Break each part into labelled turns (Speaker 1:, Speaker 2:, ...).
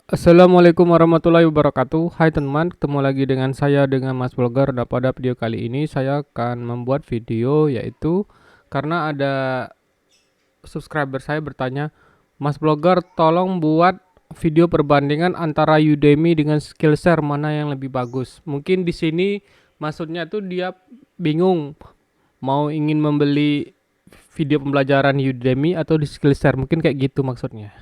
Speaker 1: Assalamualaikum warahmatullahi wabarakatuh. Hai teman, ketemu lagi dengan saya dengan Mas Blogger. Dan pada video kali ini saya akan membuat video yaitu karena ada subscriber saya bertanya, Mas Blogger tolong buat video perbandingan antara Udemy dengan Skillshare mana yang lebih bagus. Mungkin di sini maksudnya tuh dia bingung mau ingin membeli video pembelajaran Udemy atau di Skillshare. Mungkin kayak gitu maksudnya.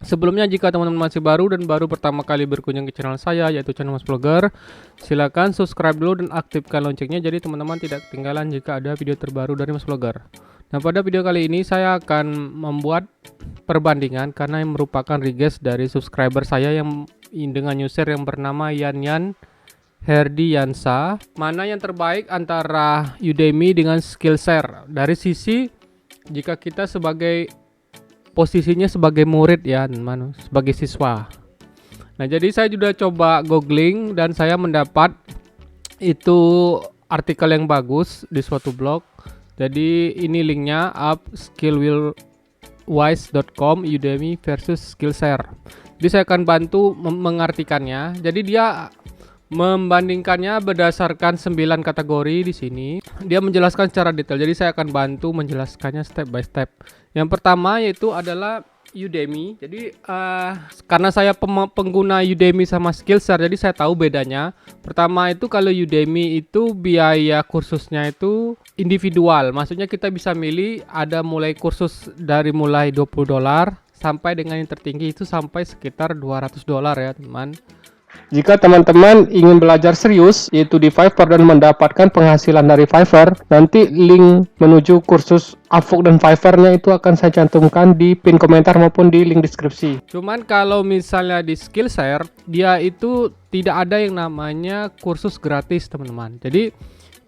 Speaker 1: Sebelumnya jika teman-teman masih baru dan baru pertama kali berkunjung ke channel saya yaitu channel Mas Blogger, silakan subscribe dulu dan aktifkan loncengnya jadi teman-teman tidak ketinggalan jika ada video terbaru dari Mas Blogger. Nah, pada video kali ini saya akan membuat perbandingan karena yang merupakan request dari subscriber saya yang dengan user yang bernama Yan Herdiansa, mana yang terbaik antara Udemy dengan Skillshare dari sisi jika kita sebagai posisinya sebagai murid ya teman, sebagai siswa. Nah, jadi saya sudah coba googling dan saya mendapat itu artikel yang bagus di suatu blog. Jadi ini linknya upskillwise.com Udemy versus Skillshare. Jadi saya akan bantu mengartikannya. Jadi dia membandingkannya berdasarkan 9 kategori di sini. Dia menjelaskan secara detail. Jadi saya akan bantu menjelaskannya step by step. Yang pertama yaitu adalah Udemy. Jadi karena saya pengguna Udemy sama Skillshare, jadi saya tahu bedanya. Pertama itu kalau Udemy itu biaya kursusnya itu individual. Maksudnya kita bisa milih ada mulai kursus dari mulai $20 sampai dengan yang tertinggi itu sampai sekitar $200 ya teman. Jika teman-teman ingin belajar serius yaitu di Fiverr dan mendapatkan penghasilan dari Fiverr, nanti link menuju kursus Upwork dan Fiverr-nya itu akan saya cantumkan di pin komentar maupun di link deskripsi. Cuman kalau misalnya di Skillshare, dia itu tidak ada yang namanya kursus gratis teman-teman. Jadi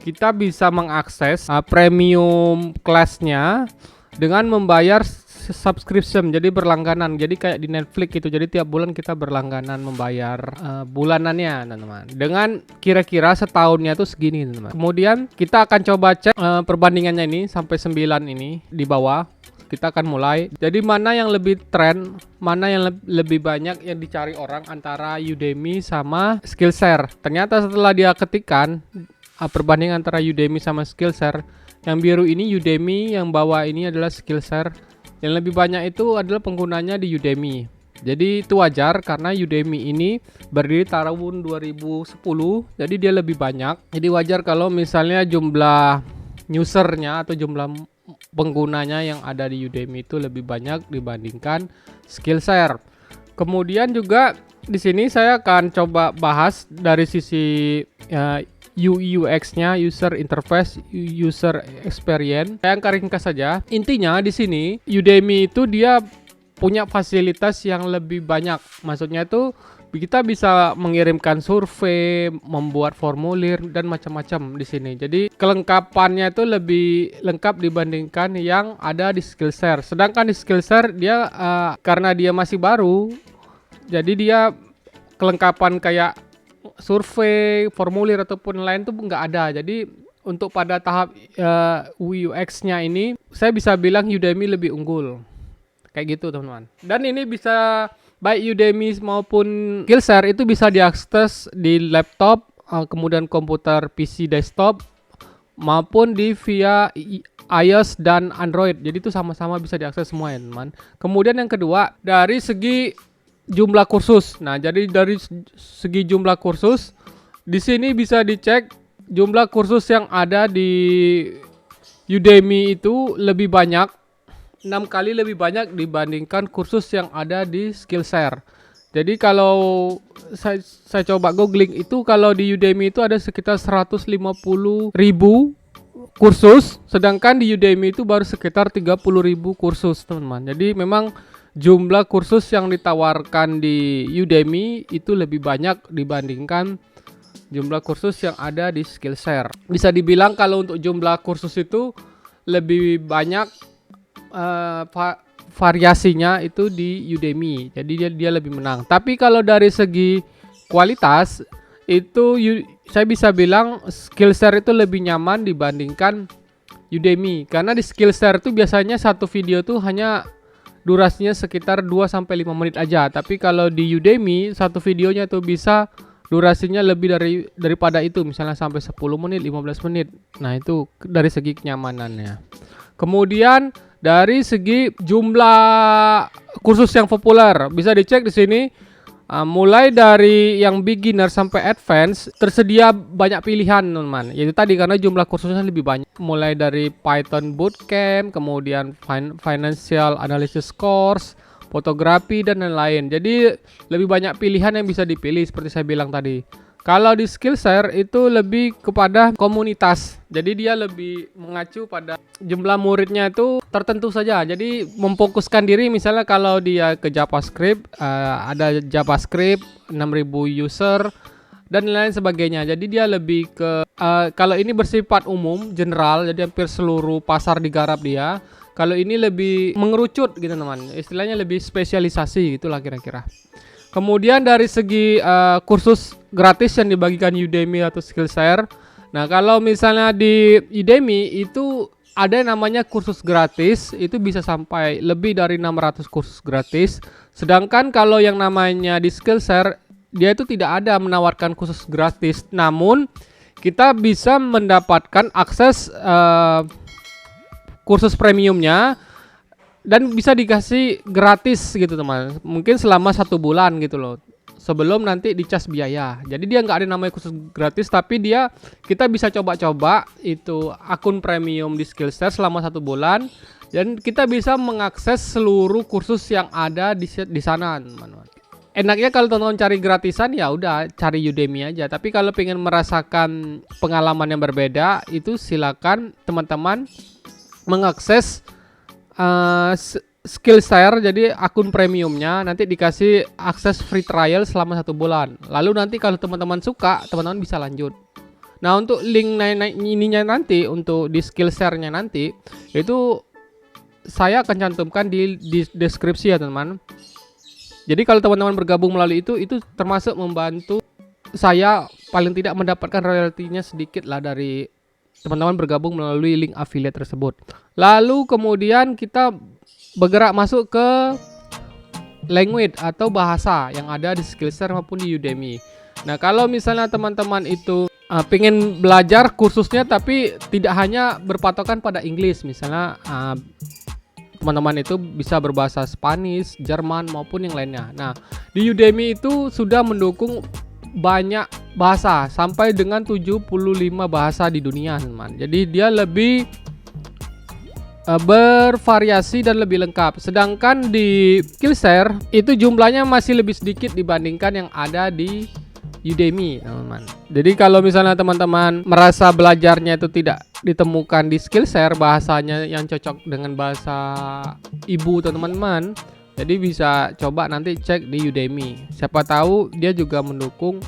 Speaker 1: kita bisa mengakses premium kelasnya dengan membayar subscription, jadi berlangganan, jadi kayak di Netflix itu. Jadi tiap bulan kita berlangganan membayar bulanannya teman-teman, dengan kira-kira setahunnya tuh segini teman-teman. Kemudian kita akan coba cek perbandingannya ini sampai 9 ini di bawah. Kita akan mulai. Jadi mana yang lebih tren, mana yang lebih banyak yang dicari orang antara Udemy sama Skillshare. Ternyata setelah dia ketikkan perbandingan antara Udemy sama Skillshare, yang biru ini Udemy, yang bawah ini adalah Skillshare. Yang lebih banyak itu adalah penggunanya di Udemy. Jadi itu wajar karena Udemy ini berdiri tahun 2010, jadi dia lebih banyak. Jadi wajar kalau misalnya jumlah usernya atau jumlah penggunanya yang ada di Udemy itu lebih banyak dibandingkan Skillshare. Kemudian juga di sini saya akan coba bahas dari sisi UI UX-nya, user interface, user experience. Saya angkat ringkas saja. Intinya di sini Udemy itu dia punya fasilitas yang lebih banyak. Maksudnya itu kita bisa mengirimkan survei, membuat formulir dan macam-macam di sini. Jadi kelengkapannya itu lebih lengkap dibandingkan yang ada di Skillshare. Sedangkan di Skillshare dia karena dia masih baru, jadi dia kelengkapan kayak survei, formulir ataupun lain tuh nggak ada. Jadi untuk pada tahap UI UX-nya ini saya bisa bilang Udemy lebih unggul. Kayak gitu teman-teman. Dan ini bisa baik Udemy maupun Skillshare itu bisa diakses di laptop, kemudian komputer PC desktop maupun di via iOS dan Android. Jadi itu sama-sama bisa diakses semua ya teman. Kemudian yang kedua dari segi jumlah kursus. Nah, jadi dari segi jumlah kursus di sini bisa dicek jumlah kursus yang ada di Udemy itu lebih banyak, 6 kali lebih banyak dibandingkan kursus yang ada di Skillshare. Jadi kalau saya coba googling itu, kalau di Udemy itu ada sekitar 150.000 kursus, sedangkan di Udemy itu baru sekitar 30.000 kursus teman-teman. Jadi memang jumlah kursus yang ditawarkan di Udemy itu lebih banyak dibandingkan jumlah kursus yang ada di Skillshare. Bisa dibilang kalau untuk jumlah kursus itu lebih banyak variasinya itu di Udemy. Jadi dia lebih menang. Tapi kalau dari segi kualitas itu saya bisa bilang Skillshare itu lebih nyaman dibandingkan Udemy. Karena di Skillshare tuh biasanya satu video tuh hanya durasinya sekitar 2 sampai 5 menit aja. Tapi kalau di Udemy satu videonya tuh bisa durasinya lebih daripada itu, misalnya sampai 10 menit, 15 menit. Nah, itu dari segi kenyamanannya. Kemudian dari segi jumlah kursus yang populer bisa dicek di sini. Mulai dari yang beginner sampai advance tersedia banyak pilihan teman-teman. Yaitu tadi karena jumlah kursusnya lebih banyak. Mulai dari Python Bootcamp, kemudian Financial Analysis Course, fotografi dan lain-lain. Jadi lebih banyak pilihan yang bisa dipilih seperti saya bilang tadi. Kalau di Skillshare itu lebih kepada komunitas. Jadi dia lebih mengacu pada jumlah muridnya itu tertentu saja. Jadi memfokuskan diri misalnya kalau dia ke JavaScript, ada JavaScript 6000 user dan lain sebagainya. Jadi dia lebih ke kalau ini bersifat umum, general, jadi hampir seluruh pasar digarap dia. Kalau ini lebih mengerucut gitu teman. Istilahnya lebih spesialisasi gitulah kira-kira. Kemudian dari segi kursus gratis yang dibagikan Udemy atau Skillshare. Nah, kalau misalnya di Udemy itu ada yang namanya kursus gratis, itu bisa sampai lebih dari 600 kursus gratis. Sedangkan kalau yang namanya di Skillshare, dia itu tidak ada menawarkan kursus gratis. Namun, kita bisa mendapatkan akses kursus premiumnya dan bisa dikasih gratis gitu teman, mungkin selama 1 bulan gitu loh, sebelum nanti dicas biaya. Jadi dia nggak ada namanya khusus gratis, tapi kita bisa coba-coba itu akun premium di Skillshare selama 1 bulan dan kita bisa mengakses seluruh kursus yang ada di sana teman-teman. Enaknya kalau teman-teman cari gratisan ya udah cari Udemy aja, tapi kalau pengen merasakan pengalaman yang berbeda itu silakan teman-teman mengakses Skillshare, jadi akun premiumnya nanti dikasih akses free trial selama 1 bulan. Lalu nanti kalau teman-teman suka, teman-teman bisa lanjut. Nah, untuk link ininya nanti untuk di Skillshare-nya nanti itu saya akan cantumkan di deskripsi ya teman-teman. Jadi kalau teman-teman bergabung melalui itu termasuk membantu saya paling tidak mendapatkan royaltinya sedikit lah dari teman-teman bergabung melalui link affiliate tersebut. Lalu kemudian kita bergerak masuk ke language atau bahasa yang ada di Skillshare maupun di Udemy. Nah, kalau misalnya teman-teman itu pengen belajar kursusnya tapi tidak hanya berpatokan pada Inggris, misalnya teman-teman itu bisa berbahasa Spanish, Jerman maupun yang lainnya. Nah, di Udemy itu sudah mendukung banyak bahasa sampai dengan 75 bahasa di dunia teman. Jadi dia lebih bervariasi dan lebih lengkap. Sedangkan di Skillshare itu jumlahnya masih lebih sedikit dibandingkan yang ada di Udemy teman-teman. Jadi kalau misalnya teman-teman merasa belajarnya itu tidak ditemukan di Skillshare bahasanya yang cocok dengan bahasa ibu teman-teman, jadi bisa coba nanti cek di Udemy. Siapa tahu dia juga mendukung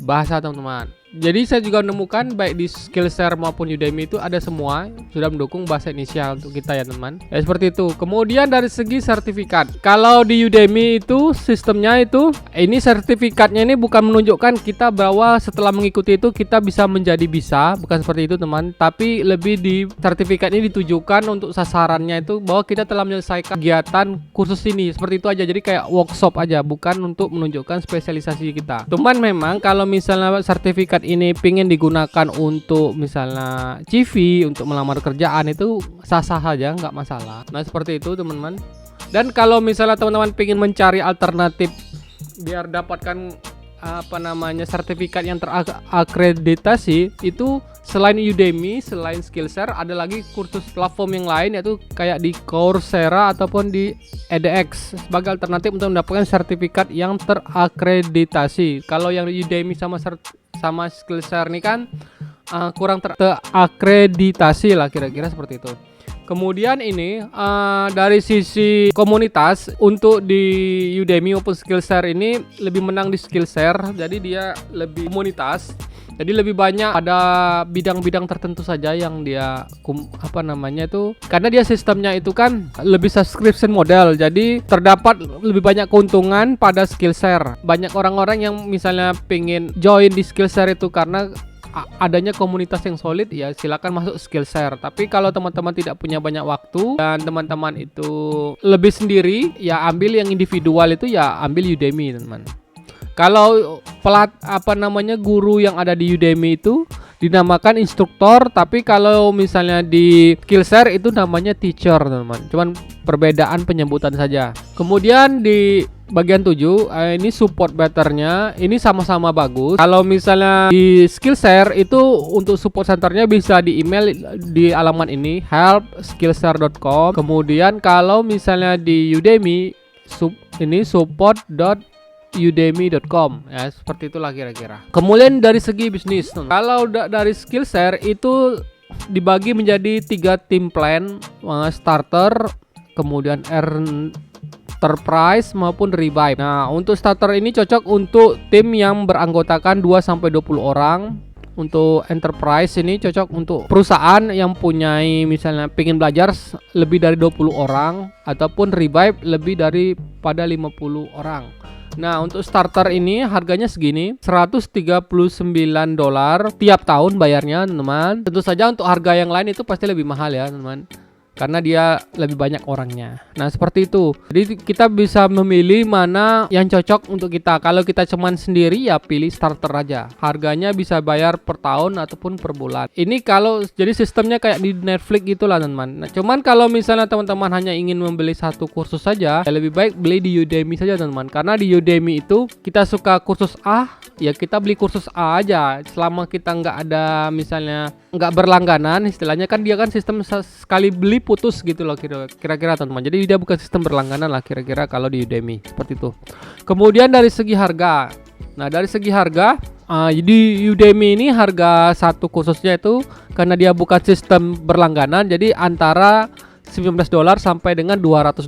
Speaker 1: bahasa teman-teman. Jadi saya juga menemukan baik di Skillshare maupun Udemy itu ada semua sudah mendukung bahasa Indonesia untuk kita ya teman. Ya seperti itu. Kemudian dari segi sertifikat, kalau di Udemy itu sistemnya itu ini sertifikatnya ini bukan menunjukkan kita bahwa setelah mengikuti itu kita bisa menjadi bisa, bukan seperti itu teman. Tapi lebih di sertifikat ini ditujukan untuk sasarannya itu bahwa kita telah menyelesaikan kegiatan kursus ini. Seperti itu aja. Jadi kayak workshop aja, bukan untuk menunjukkan spesialisasi kita. Cuman memang kalau misalnya sertifikat ini pingin digunakan untuk misalnya CV untuk melamar kerjaan itu sah-sah saja, nggak masalah. Nah seperti itu teman-teman. Dan kalau misalnya teman-teman pingin mencari alternatif biar dapatkan sertifikat yang terakreditasi, itu selain Udemy, selain Skillshare ada lagi kursus platform yang lain yaitu kayak di Coursera ataupun di edX sebagai alternatif untuk mendapatkan sertifikat yang terakreditasi. Kalau yang Udemy sama Skillshare ini kan kurang terakreditasi lah, kira-kira seperti itu. Kemudian ini dari sisi komunitas untuk di Udemy maupun Skillshare ini lebih menang di Skillshare. Jadi dia lebih komunitas. Jadi lebih banyak ada bidang-bidang tertentu saja yang dia karena dia sistemnya itu kan lebih subscription model. Jadi terdapat lebih banyak keuntungan pada Skillshare. Banyak orang-orang yang misalnya pengen join di Skillshare itu karena adanya komunitas yang solid, ya silakan masuk Skillshare. Tapi kalau teman-teman tidak punya banyak waktu dan teman-teman itu lebih sendiri, ya ambil yang individual itu, ya ambil Udemy teman. Kalau guru yang ada di Udemy itu dinamakan instruktor, tapi kalau misalnya di Skillshare itu namanya teacher teman. Cuman perbedaan penyebutan saja. Kemudian di bagian 7 ini support betternya, ini sama-sama bagus. Kalau misalnya di Skillshare itu untuk support centernya bisa di email di alamat ini help@skillshare.com. Kemudian kalau misalnya di Udemy ini support.udemy.com, ya seperti itulah kira-kira. Kemudian dari segi bisnis, kalau dari Skillshare itu dibagi menjadi 3 tim plan, starter, kemudian enterprise maupun revive. Nah, untuk starter ini cocok untuk tim yang beranggotakan 2 sampai 20 orang. Untuk enterprise ini cocok untuk perusahaan yang punya misalnya pengen belajar lebih dari 20 orang, ataupun revive lebih daripada 50 orang. Nah, untuk starter ini harganya segini, $139 tiap tahun bayarnya, teman. Tentu saja untuk harga yang lain itu pasti lebih mahal ya, teman, karena dia lebih banyak orangnya. Nah, seperti itu. Jadi kita bisa memilih mana yang cocok untuk kita. Kalau kita cuman sendiri, ya pilih starter aja. Harganya bisa bayar per tahun ataupun per bulan. Ini kalau jadi sistemnya kayak di Netflix gitulah, teman. Nah, cuman kalau misalnya teman-teman hanya ingin membeli satu kursus saja, ya lebih baik beli di Udemy saja, teman. Karena di Udemy itu kita suka kursus A, ya kita beli kursus A aja. Selama kita nggak ada misalnya nggak berlangganan, istilahnya kan dia kan sistem sekali beli putus gitu loh kira-kira teman. Jadi dia bukan sistem berlangganan lah kira-kira kalau di Udemy, seperti itu. Kemudian dari segi harga, nah dari segi harga di Udemy ini harga satu kursusnya itu karena dia bukan sistem berlangganan, jadi antara $19 sampai dengan $200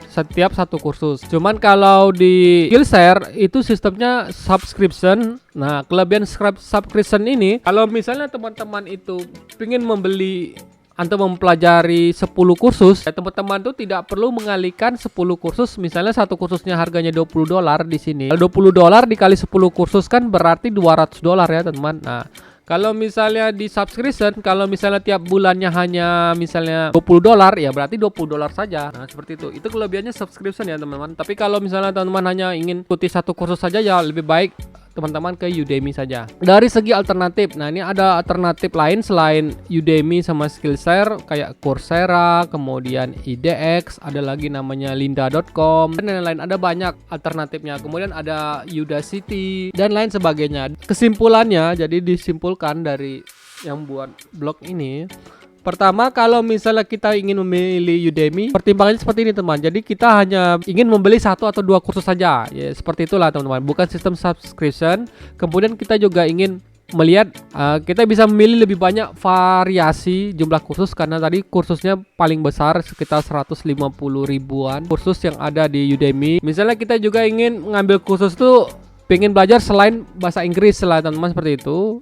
Speaker 1: setiap satu kursus. Cuman kalau di Skillshare itu sistemnya subscription. Nah, kelebihan subscription ini, kalau misalnya teman-teman itu ingin membeli atau mempelajari 10 kursus, ya teman-teman tuh tidak perlu mengalihkan 10 kursus. Misalnya satu kursusnya harganya $20 di sini. Kalau $20 dikali 10 kursus kan berarti $200 ya, teman. Nah, kalau misalnya di subscription, kalau misalnya tiap bulannya hanya misalnya $20, ya berarti $20 saja. Nah, seperti itu. Itu kelebihannya subscription ya, teman-teman. Tapi kalau misalnya teman-teman hanya ingin ikuti satu kursus saja, ya lebih baik teman-teman ke Udemy saja. Dari segi alternatif, nah ini ada alternatif lain selain Udemy sama Skillshare, kayak Coursera, kemudian IDX, ada lagi namanya lynda.com, dan lain-lain. Ada banyak alternatifnya. Kemudian ada Udacity dan lain sebagainya. Kesimpulannya, jadi disimpulkan dari yang buat blog ini, pertama, kalau misalnya kita ingin memilih Udemy, pertimbangannya seperti ini, teman. Jadi kita hanya ingin membeli 1 atau 2 kursus saja. Ya, seperti itulah, teman-teman. Bukan sistem subscription. Kemudian kita juga ingin melihat kita bisa memilih lebih banyak variasi jumlah kursus, karena tadi kursusnya paling besar sekitar 150 ribuan kursus yang ada di Udemy. Misalnya kita juga ingin mengambil kursus tuh pengen belajar selain bahasa Inggris lah, teman-teman, seperti itu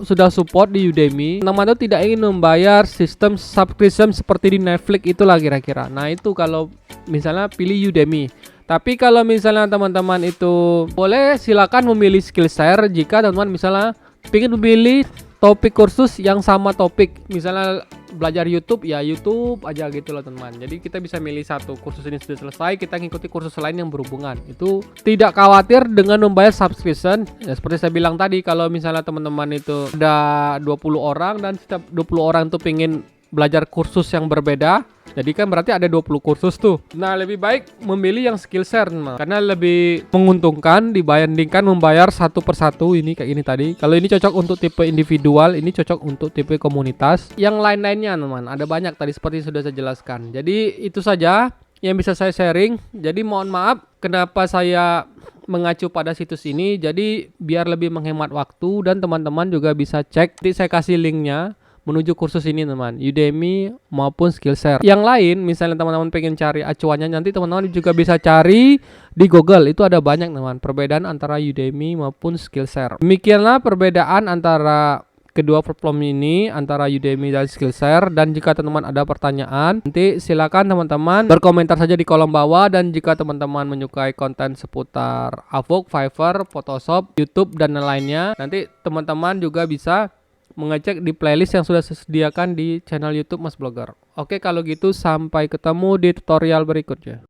Speaker 1: sudah support di Udemy. Teman-teman itu tidak ingin membayar sistem subscription seperti di Netflix itulah kira-kira. Nah, itu kalau misalnya pilih Udemy. Tapi kalau misalnya teman-teman itu boleh silakan memilih Skillshare jika teman-teman misalnya ingin memilih topik kursus yang sama topik. Misalnya belajar YouTube, ya YouTube aja gitu loh, teman. Jadi kita bisa milih satu kursus ini sudah selesai, kita ngikuti kursus lain yang berhubungan. Itu tidak khawatir dengan membayar subscription. Ya, seperti saya bilang tadi, kalau misalnya teman-teman itu ada 20 orang dan setiap 20 orang tuh pengen belajar kursus yang berbeda, jadi kan berarti ada 20 kursus tuh. Nah, lebih baik memilih yang Skillshare, karena lebih menguntungkan dibandingkan membayar satu persatu ini kayak ini tadi. Kalau ini cocok untuk tipe individual, ini cocok untuk tipe komunitas. Yang lain-lainnya, teman, ada banyak tadi seperti sudah saya jelaskan. Jadi itu saja yang bisa saya sharing. Jadi mohon maaf kenapa saya mengacu pada situs ini. Jadi biar lebih menghemat waktu dan teman-teman juga bisa cek. Nanti saya kasih linknya menuju kursus ini, teman, Udemy maupun Skillshare. Yang lain, misalnya teman-teman pengen cari acuannya, nanti teman-teman juga bisa cari di Google. Itu ada banyak, teman, perbedaan antara Udemy maupun Skillshare. Demikianlah perbedaan antara kedua platform ini antara Udemy dan Skillshare. Dan jika teman-teman ada pertanyaan, nanti silakan teman-teman berkomentar saja di kolom bawah. Dan jika teman-teman menyukai konten seputar Upwork, Fiverr, Photoshop, YouTube dan lainnya, nanti teman-teman juga bisa mengecek di playlist yang sudah saya sediakan di channel YouTube Mas Blogger. Oke, kalau gitu sampai ketemu di tutorial berikutnya.